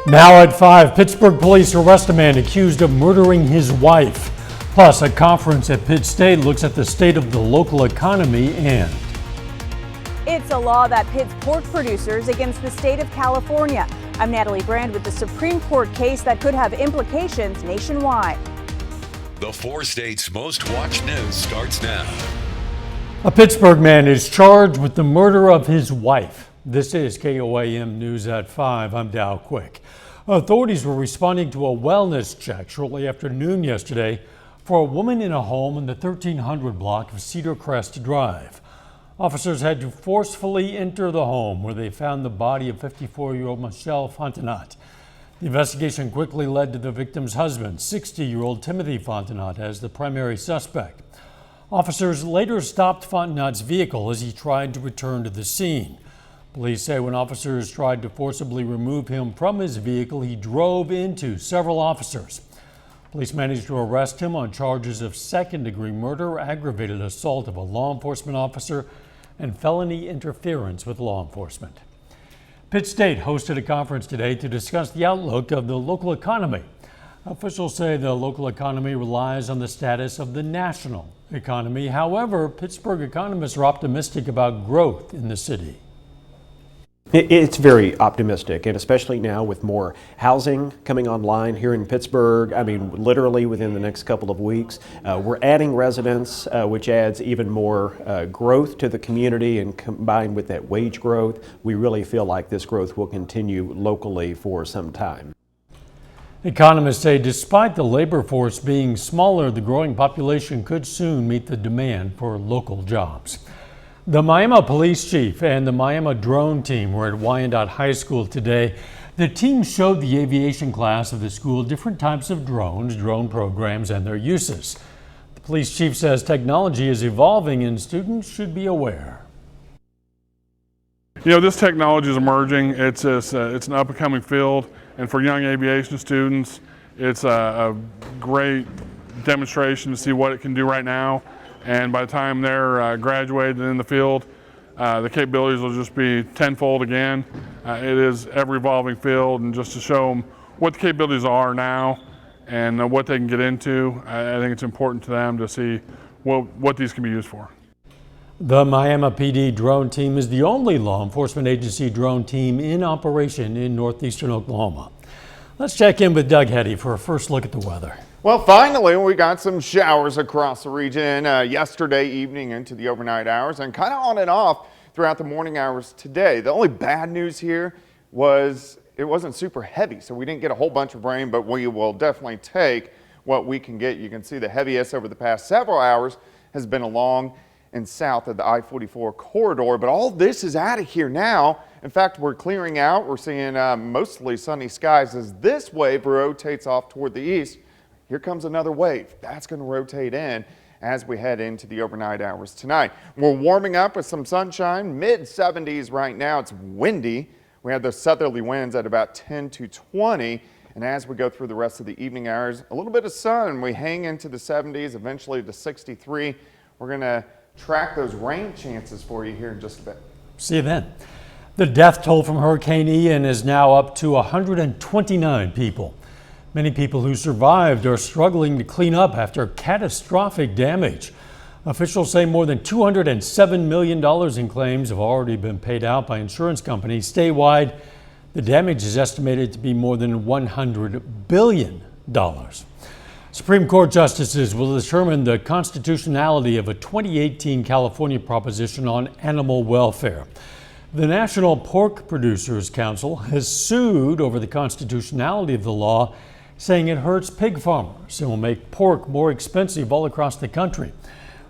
Now at 5, Pittsburgh police arrest a man accused of murdering his wife. Plus, a conference at Pitt State looks at the state of the local economy and it's a law that pits pork producers against the state of California. I'm Natalie Brand with the Supreme Court case that could have implications nationwide. The 4 states' most watched news starts now. A Pittsburgh man is charged with the murder of his wife. This is KOAM News at 5. I'm Dow Quick. Authorities were responding to a wellness check shortly after noon yesterday for a woman in a home in the 1300 block of Cedar Crest Drive. Officers had to forcefully enter the home where they found the body of 54-year-old Michelle Fontenot. The investigation quickly led to the victim's husband, 60-year-old Timothy Fontenot, as the primary suspect. Officers later stopped Fontenot's vehicle as he tried to return to the scene. Police say when officers tried to forcibly remove him from his vehicle, he drove into several officers. Police managed to arrest him on charges of second-degree murder, aggravated assault of a law enforcement officer, and felony interference with law enforcement. Pitt State hosted a conference today to discuss the outlook of the local economy. Officials say the local economy relies on the status of the national economy. However, Pittsburgh economists are optimistic about growth in the city. It's very optimistic, and especially now with more housing coming online here in Pittsburgh. I mean, literally within the next couple of weeks, we're adding residents, which adds even more growth to the community, and combined with that wage growth, we really feel like this growth will continue locally for some time. Economists say despite the labor force being smaller, the growing population could soon meet the demand for local jobs. The Miami police chief and the Miami drone team were at Wyandotte High School today. The team showed the aviation class of the school different types of drones, drone programs, and their uses. The police chief says technology is evolving and students should be aware. You know, this technology is emerging. It's an up-and-coming field, and for young aviation students, it's a great demonstration to see what it can do right now. And by the time they're graduated in the field, the capabilities will just be tenfold again. It is ever-evolving field, and just to show them what the capabilities are now and what they can get into, I think it's important to them to see what these can be used for. The Miami PD drone team is the only law enforcement agency drone team in operation in northeastern Oklahoma. Let's check in with Doug Heddy for a first look at the weather. Well, finally, we got some showers across the region yesterday evening into the overnight hours, and kind of on and off throughout the morning hours today. The only bad news here was it wasn't super heavy, so we didn't get a whole bunch of rain, but we will definitely take what we can get. You can see the heaviest over the past several hours has been along and south of the I-44 corridor, but all this is out of here now. In fact, we're clearing out. We're seeing mostly sunny skies as this wave rotates off toward the east. Here comes another wave. That's going to rotate in as we head into the overnight hours tonight. We're warming up with some sunshine, mid-70s right now. It's windy. We have those southerly winds at about 10 to 20. And as we go through the rest of the evening hours, a little bit of sun. We hang into the 70s, eventually to 63. We're going to track those rain chances for you here in just a bit. See you then. The death toll from Hurricane Ian is now up to 129 people. Many people who survived are struggling to clean up after catastrophic damage. Officials say more than $207 million in claims have already been paid out by insurance companies. Statewide, the damage is estimated to be more than $100 billion. Supreme Court justices will determine the constitutionality of a 2018 California proposition on animal welfare. The National Pork Producers Council has sued over the constitutionality of the law, saying it hurts pig farmers and will make pork more expensive all across the country.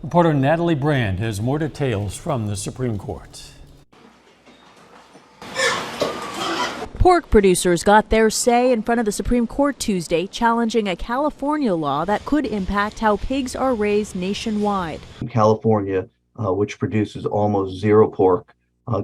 Reporter Natalie Brand has more details from the Supreme Court. Pork producers got their say in front of the Supreme Court Tuesday, challenging a California law that could impact how pigs are raised nationwide. California, which produces almost zero pork,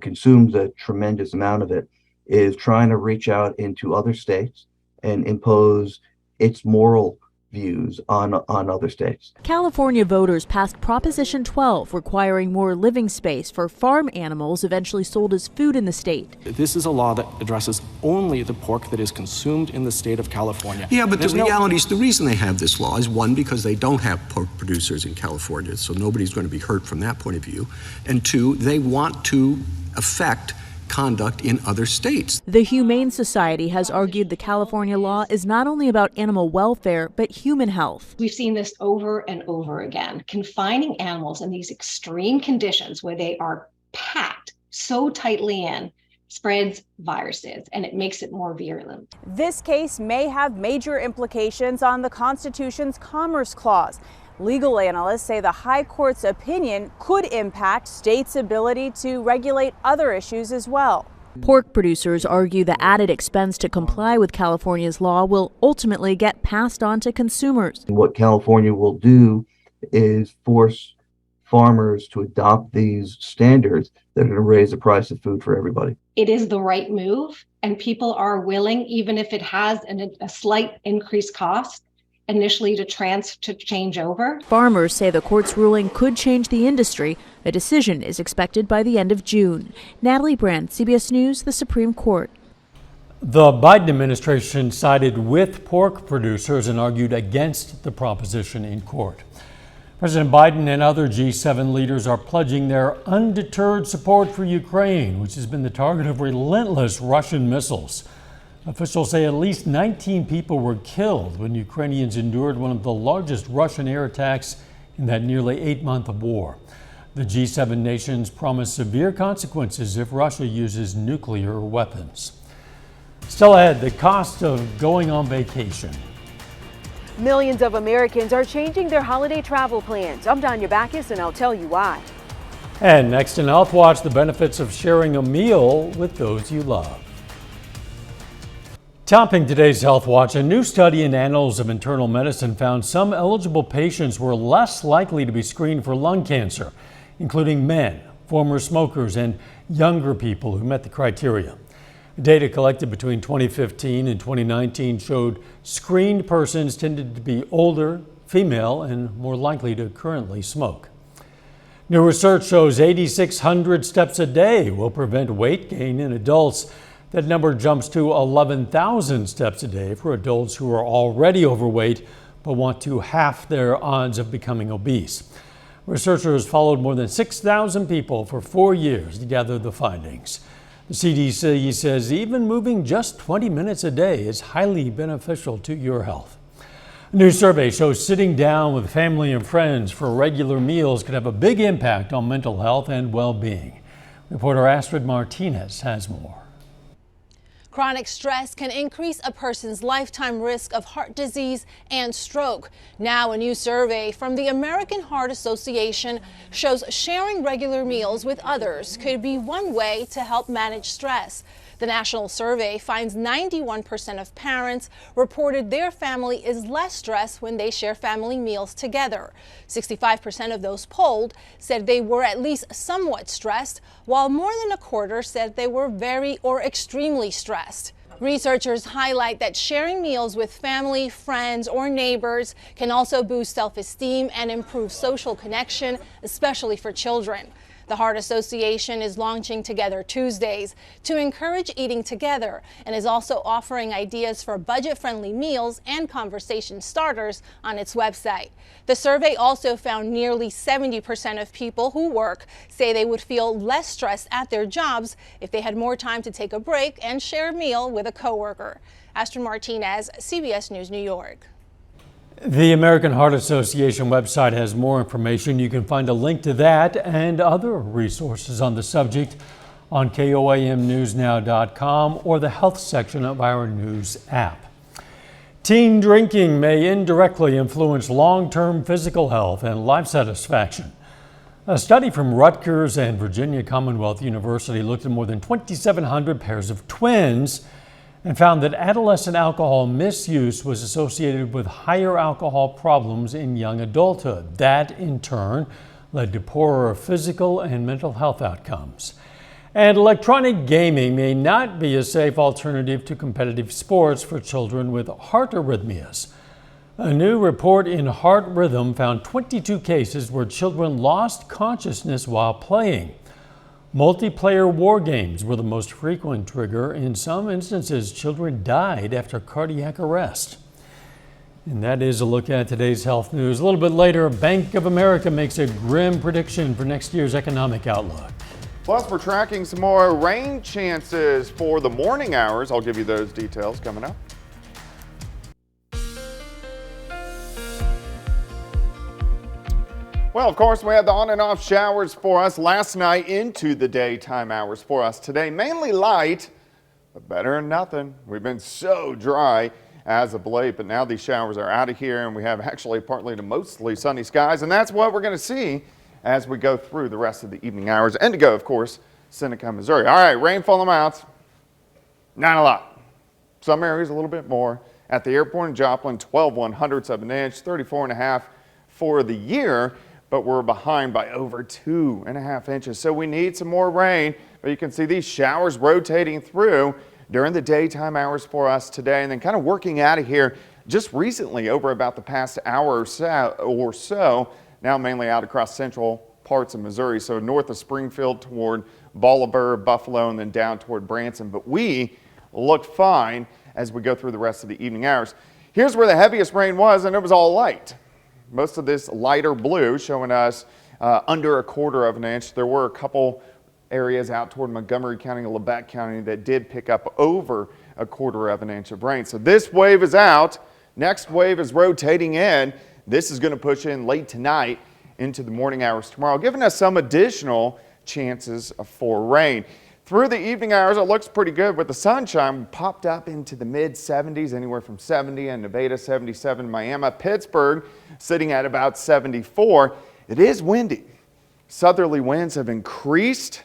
consumes a tremendous amount of it, is trying to reach out into other states and impose its moral views on other states. California voters passed Proposition 12, requiring more living space for farm animals eventually sold as food in the state. This is a law that addresses only the pork that is consumed in the state of California. Yeah, but the reality is the reason they have this law is, one, because they don't have pork producers in California, so nobody's going to be hurt from that point of view, and two, they want to affect conduct in other states. The Humane Society has argued the California law is not only about animal welfare, but human health. We've seen this over and over again. Confining animals in these extreme conditions where they are packed so tightly in spreads viruses, and it makes it more virulent. This case may have major implications on the Constitution's Commerce Clause. Legal analysts say the High Court's opinion could impact states' ability to regulate other issues as well. Pork producers argue the added expense to comply with California's law will ultimately get passed on to consumers. What California will do is force farmers to adopt these standards that are going to raise the price of food for everybody. It is the right move, and people are willing, even if it has a slight increased cost initially to change over. Farmers say the court's ruling could change the industry. A decision is expected by the end of June. Natalie Brand, CBS News, the Supreme Court. The Biden administration sided with pork producers and argued against the proposition in court. President Biden and other G7 leaders are pledging their undeterred support for Ukraine, which has been the target of relentless Russian missiles. Officials say at least 19 people were killed when Ukrainians endured one of the largest Russian air attacks in that nearly 8-month war. The G7 nations promise severe consequences if Russia uses nuclear weapons. Still ahead, the cost of going on vacation. Millions of Americans are changing their holiday travel plans. I'm Danya Backus, and I'll tell you why. And next in Health Watch, the benefits of sharing a meal with those you love. Topping today's Health Watch, a new study in Annals of Internal Medicine found some eligible patients were less likely to be screened for lung cancer, including men, former smokers, and younger people who met the criteria. Data collected between 2015 and 2019 showed screened persons tended to be older, female, and more likely to currently smoke. New research shows 8,600 steps a day will prevent weight gain in adults. That number jumps to 11,000 steps a day for adults who are already overweight but want to halve their odds of becoming obese. Researchers followed more than 6,000 people for 4 years to gather the findings. The CDC says even moving just 20 minutes a day is highly beneficial to your health. A new survey shows sitting down with family and friends for regular meals could have a big impact on mental health and well-being. Reporter Astrid Martinez has more. Chronic stress can increase a person's lifetime risk of heart disease and stroke. Now, a new survey from the American Heart Association shows sharing regular meals with others could be one way to help manage stress. The national survey finds 91% of parents reported their family is less stressed when they share family meals together. 65% of those polled said they were at least somewhat stressed, while more than a quarter said they were very or extremely stressed. Researchers highlight that sharing meals with family, friends, or neighbors can also boost self-esteem and improve social connection, especially for children. The Heart Association is launching Together Tuesdays to encourage eating together and is also offering ideas for budget-friendly meals and conversation starters on its website. The survey also found nearly 70% of people who work say they would feel less stressed at their jobs if they had more time to take a break and share a meal with a coworker. Astrid Martinez, CBS News, New York. The American Heart Association website has more information. You can find a link to that and other resources on the subject on KOAMnewsnow.com or the health section of our news app. Teen drinking may indirectly influence long-term physical health and life satisfaction. A study from Rutgers and Virginia Commonwealth University looked at more than 2,700 pairs of twins and found that adolescent alcohol misuse was associated with higher alcohol problems in young adulthood. That, in turn, led to poorer physical and mental health outcomes. And electronic gaming may not be a safe alternative to competitive sports for children with heart arrhythmias. A new report in Heart Rhythm found 22 cases where children lost consciousness while playing. Multiplayer war games were the most frequent trigger. In some instances, children died after cardiac arrest. And that is a look at today's health news. A little bit later, Bank of America makes a grim prediction for next year's economic outlook. Plus, we're tracking some more rain chances for the morning hours. I'll give you those details coming up. Well, of course, we had the on and off showers for us last night into the daytime hours for us today. Mainly light, but better than nothing. We've been so dry as of late, but now these showers are out of here and we have actually partly to mostly sunny skies, and that's what we're going to see as we go through the rest of the evening hours. And to go, of course, Seneca, Missouri. All right, rainfall amounts, not a lot. Some areas a little bit more. At the airport in Joplin, 12/100ths of an inch, 34.5 for the year. But we're behind by over 2.5 inches. So we need some more rain, but you can see these showers rotating through during the daytime hours for us today, and then kind of working out of here just recently over about the past hour or so, now mainly out across central parts of Missouri. So north of Springfield toward Bolivar, Buffalo, and then down toward Branson. But we look fine as we go through the rest of the evening hours. Here's where the heaviest rain was, and it was all light. Most of this lighter blue showing us under 1/4 of an inch. There were a couple areas out toward Montgomery County and Lebec County that did pick up over 1/4 of an inch of rain. So this wave is out. Next wave is rotating in. This is going to push in late tonight into the morning hours tomorrow, giving us some additional chances for rain. Through the evening hours, it looks pretty good with the sunshine popped up into the mid 70s, anywhere from 70 in Nevada, 77 in Miami. Pittsburgh sitting at about 74. It is windy. Southerly winds have increased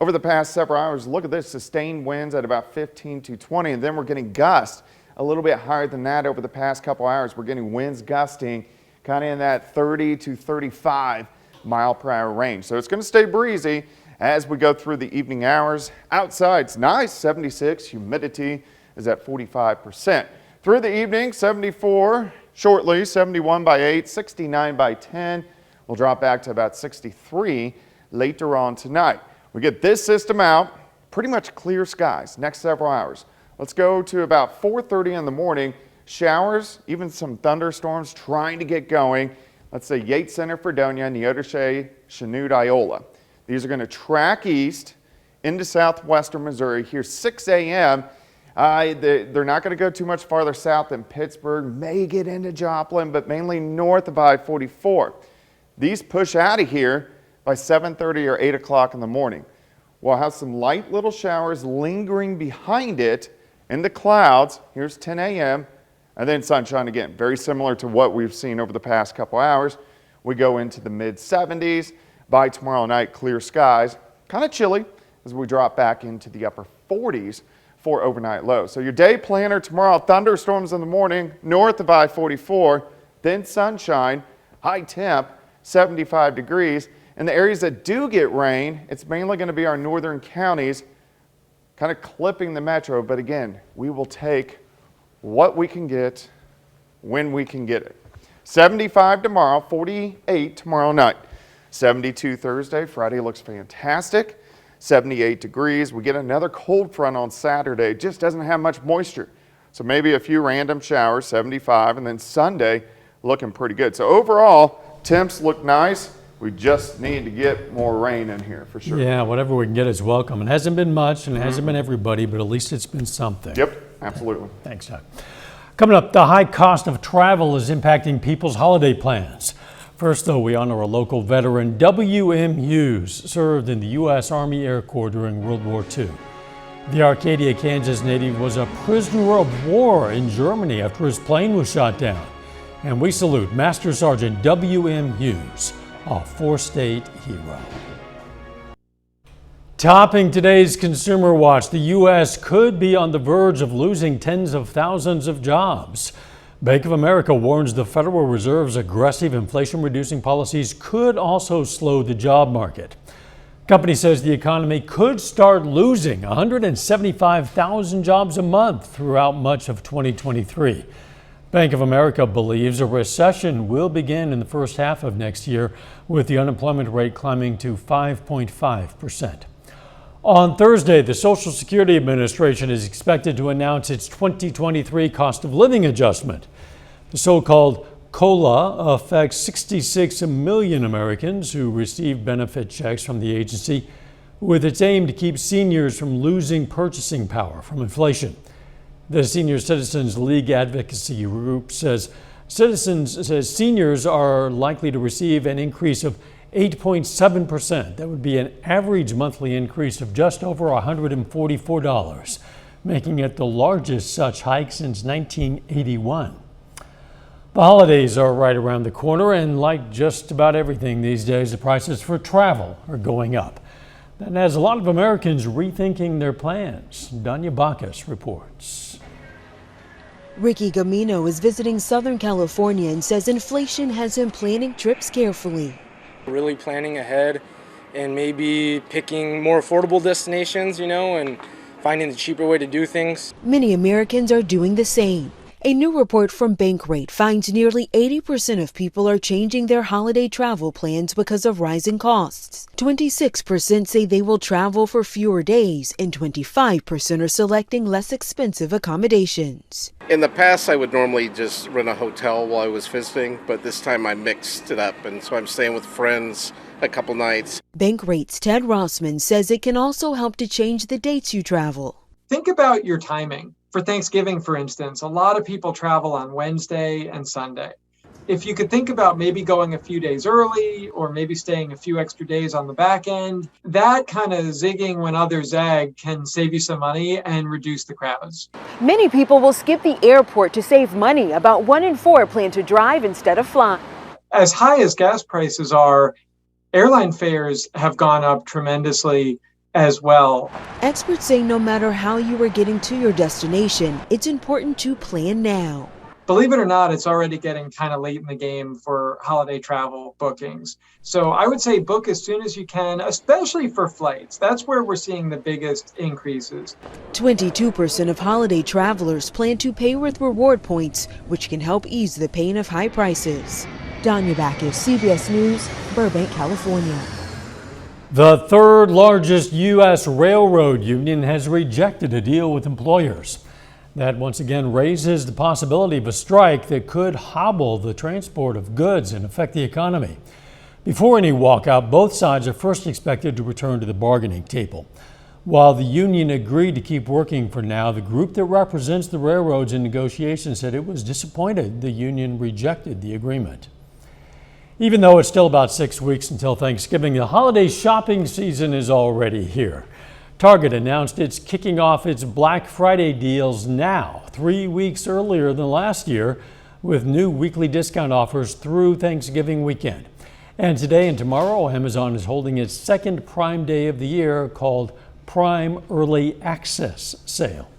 over the past several hours. Look at this, sustained winds at about 15 to 20, and then we're getting gusts a little bit higher than that over the past couple hours. We're getting winds gusting kind of in that 30 to 35 mile per hour range. So it's going to stay breezy as we go through the evening hours. Outside, it's nice, 76. Humidity is at 45%. Through the evening, 74 shortly, 71 by 8, 69 by 10. We'll drop back to about 63 later on tonight. We get this system out, pretty much clear skies next several hours. Let's go to about 4:30 in the morning. Showers, even some thunderstorms trying to get going. Let's say Yates Center, Fredonia, Neodesha, Chanute, Iola. These are going to track east into southwestern Missouri. Here's 6 a.m. They're not going to go too much farther south than Pittsburgh, may get into Joplin, but mainly north of I-44. These push out of here by 7:30 or 8 o'clock in the morning. We'll have some light little showers lingering behind it in the clouds. Here's 10 a.m. and then sunshine again. Very similar to what we've seen over the past couple hours. We go into the mid 70s. By tomorrow night, clear skies, kind of chilly as we drop back into the upper 40s for overnight lows. So your day planner tomorrow, thunderstorms in the morning, north of I-44, then sunshine, high temp, 75 degrees. In the areas that do get rain, it's mainly going to be our northern counties, kind of clipping the metro. But again, we will take what we can get when we can get it. 75 tomorrow, 48 tomorrow night. 72 Thursday, Friday looks fantastic, 78 degrees. We get another cold front on Saturday, just doesn't have much moisture. So maybe a few random showers, 75, and then Sunday looking pretty good. So overall, temps look nice. We just need to get more rain in here for sure. Yeah, whatever we can get is welcome. It hasn't been much and it hasn't been everybody, but at least it's been something. Yep, absolutely. Thanks, Doug. Coming up, the high cost of travel is impacting people's holiday plans. First, though, we honor a local veteran. W.M. Hughes served in the U.S. Army Air Corps during World War II. The Arcadia, Kansas native was a prisoner of war in Germany after his plane was shot down. And we salute Master Sergeant W.M. Hughes, a four-state hero. Topping today's Consumer Watch, the U.S. could be on the verge of losing tens of thousands of jobs. Bank of America warns the Federal Reserve's aggressive inflation-reducing policies could also slow the job market. Company says the economy could start losing 175,000 jobs a month throughout much of 2023. Bank of America believes a recession will begin in the first half of next year, with the unemployment rate climbing to 5.5%. On Thursday, the Social Security Administration is expected to announce its 2023 cost of living adjustment. The so-called COLA affects 66 million Americans who receive benefit checks from the agency, with its aim to keep seniors from losing purchasing power from inflation. The Senior Citizens League Advocacy Group says seniors are likely to receive an increase of 8.7%. That would be an average monthly increase of just over $144, making it the largest such hike since 1981. The holidays are right around the corner, and like just about everything these days, the prices for travel are going up. That has a lot of Americans rethinking their plans. Danya Bacchus reports. Ricky Gamino is visiting Southern California and says inflation has him planning trips carefully. Really planning ahead and maybe picking more affordable destinations, and finding the cheaper way to do things. Many Americans are doing the same. A new report from Bankrate finds nearly 80% of people are changing their holiday travel plans because of rising costs. 26% say they will travel for fewer days, and 25% are selecting less expensive accommodations. In the past, I would normally just rent a hotel while I was visiting, but this time I mixed it up, and so I'm staying with friends a couple nights. Bankrate's Ted Rossman says it can also help to change the dates you travel. Think about your timing. For Thanksgiving, for instance, a lot of people travel on Wednesday and Sunday. If you could think about maybe going a few days early or maybe staying a few extra days on the back end, that kind of zigging when others zag can save you some money and reduce the crowds. Many people will skip the airport to save money. About 1 in 4 plan to drive instead of fly. As high as gas prices are, airline fares have gone up tremendously as well. Experts say no matter how you are getting to your destination, it's important to plan now. Believe it or not, it's already getting kind of late in the game for holiday travel bookings. So I would say book as soon as you can, especially for flights. That's where we're seeing the biggest increases. 22% of holiday travelers plan to pay with reward points, which can help ease the pain of high prices. Danya Bacchus, CBS News, Burbank, California. The third largest U.S. railroad union has rejected a deal with employers. That once again raises the possibility of a strike that could hobble the transport of goods and affect the economy. Before any walkout, both sides are first expected to return to the bargaining table. While the union agreed to keep working for now, the group that represents the railroads in negotiations said it was disappointed the union rejected the agreement. Even though it's still about 6 weeks until Thanksgiving, the holiday shopping season is already here. Target announced it's kicking off its Black Friday deals now, 3 weeks earlier than last year, with new weekly discount offers through Thanksgiving weekend. And today and tomorrow, Amazon is holding its second Prime Day of the year, called Prime Early Access Sale.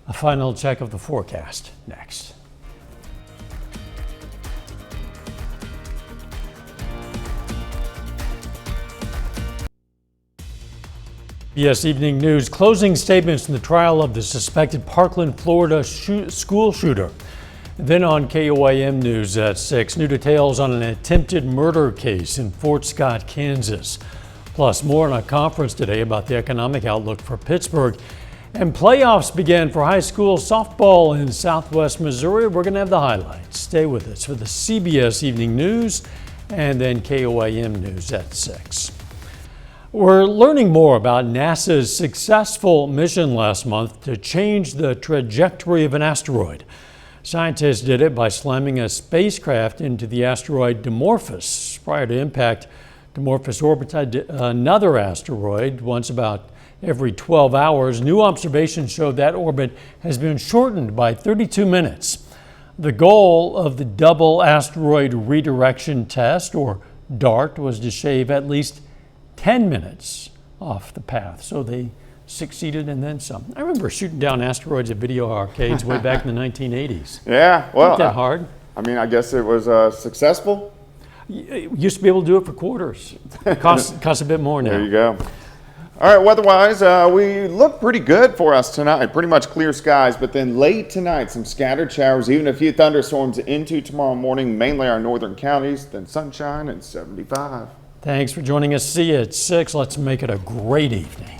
A final check of the forecast next. CBS Evening News, closing statements in the trial of the suspected Parkland, Florida school shooter. Then on KOAM News at 6, new details on an attempted murder case in Fort Scott, Kansas. Plus more on a conference today about the economic outlook for Pittsburgh. And playoffs began for high school softball in Southwest Missouri. We're going to have the highlights. Stay with us for the CBS Evening News and then KOAM News at 6. We're learning more about NASA's successful mission last month to change the trajectory of an asteroid. Scientists did it by slamming a spacecraft into the asteroid Dimorphos. Prior to impact, Dimorphos orbited another asteroid once about every 12 hours. New observations show that orbit has been shortened by 32 minutes. The goal of the Double Asteroid Redirection Test, or DART, was to shave at least 10 minutes off the path. So they succeeded and then some. I remember shooting down asteroids at video arcades way back in the 1980s. Yeah, well, not that hard. I mean, I guess it was successful. You used to be able to do it for quarters. It costs a bit more now. There you go. All right, weather-wise, we look pretty good for us tonight. Pretty much clear skies, but then late tonight, some scattered showers, even a few thunderstorms into tomorrow morning, mainly our northern counties, then sunshine and 75. Thanks for joining us. See you at 6. Let's make it a great evening.